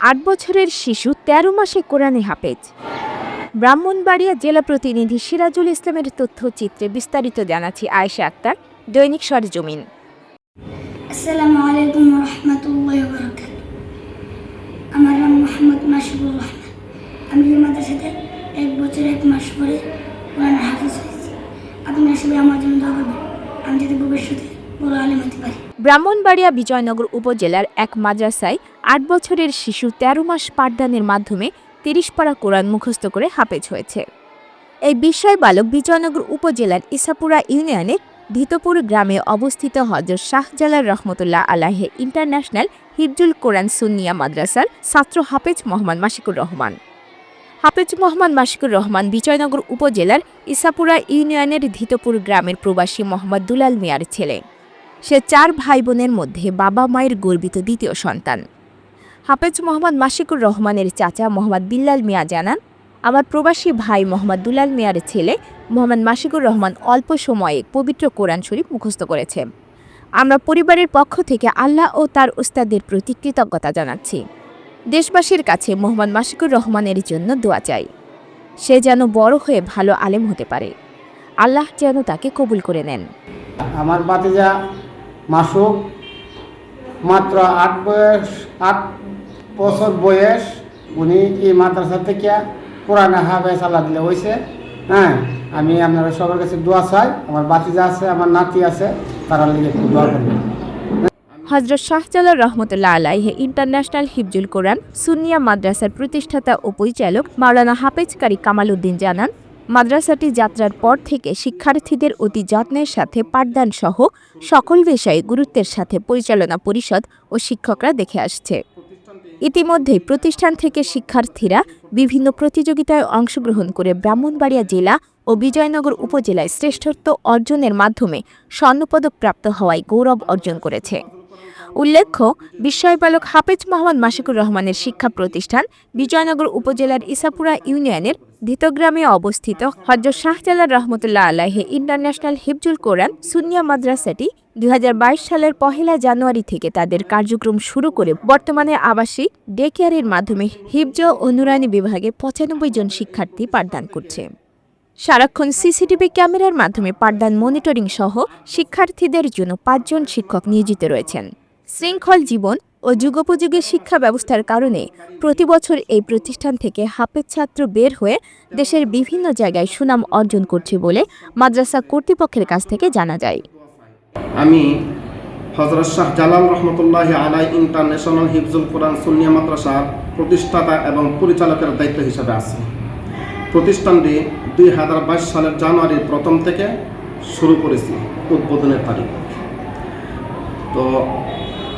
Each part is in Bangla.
8 বছরের শিশু 13 মাসে কোরআনে হাফেজ। ব্রাহ্মণবাড়িয়া জেলা প্রতিনিধি সিরাজুল ইসলামের তথ্যচিত্রে বিস্তারিত জানাচ্ছি আয়েশা আক্তার, দৈনিক সরেজমিন। আসসালামু আলাইকুম ওয়া রাহমাতুল্লাহি ওয়া বারাকাতুহু। আমার নাম মোহাম্মদ মাশিকুর রহমান। আমি এই মাদ্রাসাতে 1 বছর 1 মাস পরে কোরআন হাফেজ হয়েছি। আপনারা সবাই আমার জন্য দোয়া করবেন, আমি যাতে ভবিষ্যতে বড় আলেম হতে পারি। ব্রাহ্মণবাড়িয়া বিজয়নগর উপজেলার এক মাদ্রাসায় 8 বছরের শিশু 13 মাস পাঠদানের মাধ্যমে 30 পারা কোরআন মুখস্থ করে হাফেজ হয়েছে। এই বিস্ময় বালক বিজয়নগর উপজেলার ইসাপুরা ইউনিয়নের ধিতপুর গ্রামে অবস্থিত হযরত শাহজালাল রহমতুল্লাহ আলাইহি ইন্টারন্যাশনাল হিফজুল কোরআন সুন্নিয়া মাদ্রাসার ছাত্র হাফেজ মোহাম্মদ মাশিকুর রহমান। হাফেজ মোহাম্মদ মাশিকুর রহমান বিজয়নগর উপজেলার ইসাপুরা ইউনিয়নের ধিতপুর গ্রামের প্রবাসী মোহাম্মদ দুলাল মিয়ার ছেলে। সে 4 ভাই বোনের মধ্যে বাবা মায়ের গর্বিত দ্বিতীয় সন্তান। হাফেজ মোহাম্মদ মাশিকুর রহমানের চাচা মোহাম্মদ বিল্লাল মিয়া জানান, আমার প্রবাসী ভাই মোহাম্মদ দুলাল মিয়ার ছেলে মোহাম্মদ মাশিকুর রহমান অল্প সময়ে পবিত্র কোরআন শরীফ মুখস্থ করেছে। আমরা পরিবারের পক্ষ থেকে আল্লাহ ও তার উস্তাদের প্রতি কৃতজ্ঞতা জানাচ্ছি। দেশবাসীর কাছে মোহাম্মদ মাশিকুর রহমানের জন্য দোয়া চাই। সে যেন বড় হয়ে ভালো আলেম হতে পারে। আল্লাহ যেন তাকে কবুল করে নেন। আমার ভাতিজা মাসুক মাত্র 8 বছর বয়স, উনি এই মাদ্রাসা থেকে কোরআনে হাফেজ আল্লাহ দিলে হয়েছে। আমি আপনারা সবার কাছে দোয়া চাই। আমার ভাতিজা আছে, আমার নাতি আছে, তারা লিগে একটু দোয়া করবেন। হযরত শাহজালাল রহমতুল্লাহ আলাইহি ইন্টারন্যাশনাল হিফজুল কোরআন সুন্নিয়া মাদ্রাসার প্রতিষ্ঠাতা ও পরিচালক মাওলানা হাফেজ কারি কামাল উদ্দিন জানান, মাদ্রাসাটি যাত্রার পর থেকে শিক্ষার্থীদের অতি যত্নের সাথে পাঠদান সহ সকল বিষয়ে গুরুত্বের সাথে পরিচালনা পরিষদ ও শিক্ষকরা দেখে আসছে। ইতিমধ্যেই প্রতিষ্ঠান থেকে শিক্ষার্থীরা বিভিন্ন প্রতিযোগিতায় অংশগ্রহণ করে ব্রাহ্মণবাড়িয়া জেলা ও বিজয়নগর উপজেলায় শ্রেষ্ঠত্ব অর্জনের মাধ্যমে স্বর্ণপদক প্রাপ্ত হওয়ায় গৌরব অর্জন করেছে। উল্লেখ্য, বিস্ময়বালক হাফেজ মোহাম্মদ মাশিকুর রহমানের শিক্ষা প্রতিষ্ঠান বিজয়নগর উপজেলার ইসাপুরা ইউনিয়নের ধিতগ্রামে অবস্থিত হযরত শাহজালাল রহমতুল্লাহ আলাইহি ইন্টারন্যাশনাল হিফজুল কোরআন সুন্নিয়া মাদ্রাসাটি 2022 সালের 1 জানুয়ারি থেকে তাদের কার্যক্রম শুরু করে বর্তমানে আবাসিক ডে কেয়ারের মাধ্যমে হিফজ ও নুরানি বিভাগে 95 জন শিক্ষার্থী পাঠদান করছে। সারাক্ষণ সিসিটিভি ক্যামেরার মাধ্যমে পাঠদান মনিটরিং সহ শিক্ষার্থীদের জন্য 5 জন শিক্ষক নিয়োজিত রয়েছেন। শৃঙ্খল জীবন ও যুগোপযোগী শিক্ষা ব্যবস্থার কারণে প্রতি বছর এই প্রতিষ্ঠান থেকে হাফেজ ছাত্র বের হয়ে দেশের বিভিন্ন জায়গায় সুনাম অর্জন করছে বলে মাদ্রাসা কর্তৃপক্ষের কাছ থেকে জানা যায়। আমি হযরত শাহজালাল রহমতুল্লাহ আলাইহি ইন্টারন্যাশনাল হিফজুল কোরআন সুন্নিয়া মাদ্রাসার প্রতিষ্ঠাতা এবং পরিচালকের দায়িত্ব হিসাবে আছি। প্রতিষ্ঠানটি 2022 সালের জানুয়ারির 1ম থেকে শুরু করেছি উদ্বোধনের তারিখ। তো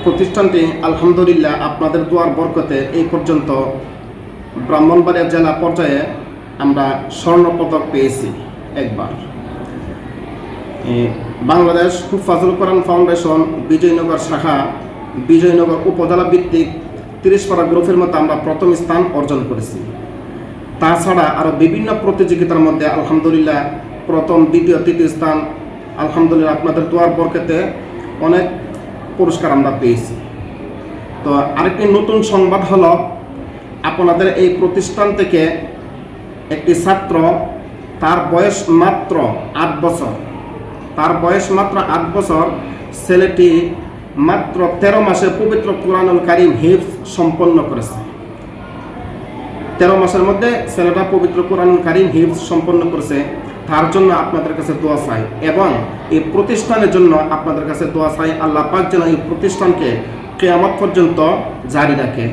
প্রতিষ্ঠানটি আলহামদুলিল্লাহ আপনাদের দোয়ার বরকতে এই পর্যন্ত ব্রাহ্মণবাড়িয়া জেলা পর্যায়ে আমরা স্বর্ণপদক পেয়েছি একবার। বাংলাদেশ হুফাজুল কোরআন ফাউন্ডেশন বিজয়নগর শাখা বিজয়নগর উপজেলা ভিত্তিক 30 পারা গ্রুপের মধ্যে আমরা প্রথম স্থান অর্জন করেছি। তাছাড়া আরও বিভিন্ন প্রতিযোগিতার মধ্যে আলহামদুলিল্লাহ প্রথম, দ্বিতীয়, তৃতীয় স্থান আলহামদুলিল্লাহ আপনাদের দোয়ার বরকতে অনেক পুরস্কার আমরা পেয়েছি। তো আরেকটি নতুন সংবাদ হলো, আপনাদের এই প্রতিষ্ঠান থেকে একটি ছাত্র, তার বয়স মাত্র 8 বছর, ছেলেটি মাত্র 13 মাসে পবিত্র কোরআনুল কারীম হিফজ সম্পন্ন করেছে। 13 মাসের মধ্যে ছেলেটা পবিত্র কোরআনুল কারীম হিফজ সম্পন্ন করেছে। তার জন্য আপনাদের কাছে দোয়া চাই এবং এই প্রতিষ্ঠানের জন্য আপনাদের কাছে দোয়া চাই। আল্লাহ পাক যেন এই প্রতিষ্ঠানকে কিয়ামত পর্যন্ত জারি রাখে।